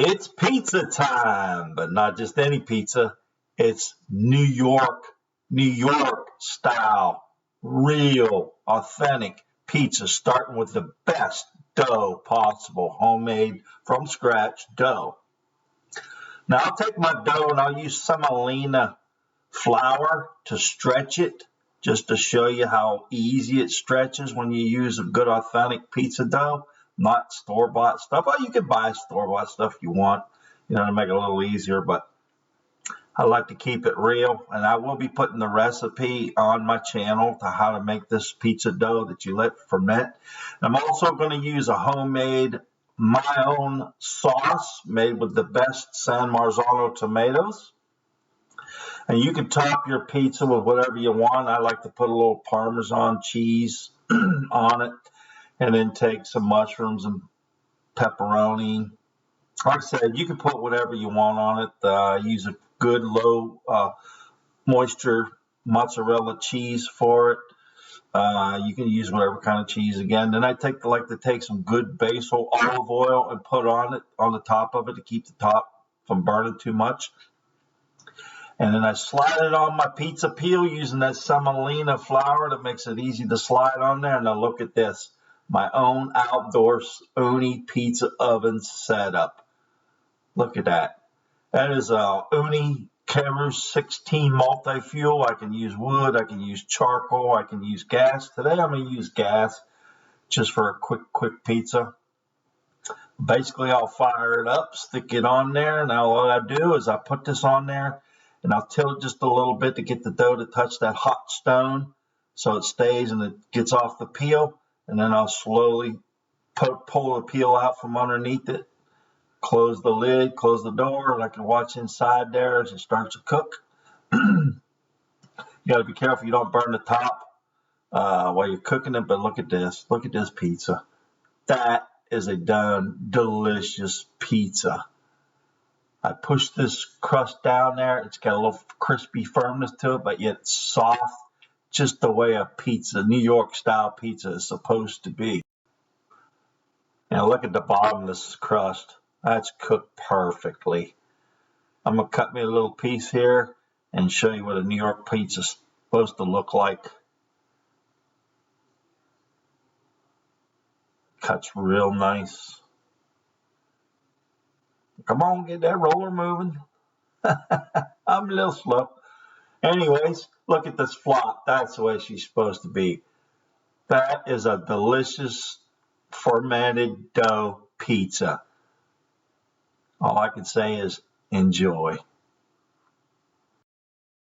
It's pizza time, but not just any pizza. It's New York style, real, authentic pizza, starting with the best dough possible, homemade from scratch dough. Now I'll take my dough and I'll use semolina flour to stretch it, just to show you how easy it stretches when you use a good authentic pizza dough, not store-bought stuff. Well, you can buy store-bought stuff if you want, to make it a little easier, but I like to keep it real, and I will be putting the recipe on my channel to how to make this pizza dough that you let ferment. I'm also going to use a homemade, my own sauce made with the best San Marzano tomatoes. And you can top your pizza with whatever you want. I like to put a little Parmesan cheese on it, and then take some mushrooms and pepperoni. Like I said, you can put whatever you want on it. Use a good low moisture mozzarella cheese for it. You can use whatever kind of cheese again. Then I like to take some good basil olive oil and put on the top of it to keep the top from burning too much. And then I slide it on my pizza peel using that semolina flour that makes it easy to slide on there. And now look at this, my own outdoor OONI Pizza Oven setup. Look at that. That is a OONI Camera 16 multi-fuel. I can use wood, I can use charcoal, I can use gas. Today I'm going to use gas just for a quick pizza. Basically, I'll fire it up, stick it on there. Now what I do is I put this on there and I'll tilt it just a little bit to get the dough to touch that hot stone so it stays and it gets off the peel. And then I'll slowly pull the peel out from underneath it, close the lid, close the door, and I can watch inside there as it starts to cook. You got to be careful you don't burn the top while you're cooking it, but look at this pizza. That is a done delicious pizza. I push this crust down there. It's got a little crispy firmness to it, but yet soft, just the way a pizza, New York style pizza is supposed to be. Now look at the bottom of this crust. That's cooked perfectly. I'm going to cut me a little piece here and show you what a New York pizza is supposed to look like. Cuts real nice. Come on, get that roller moving. I'm a little slow. Anyways, look at this flop. That's the way she's supposed to be. That is a delicious fermented dough pizza. All I can say is enjoy.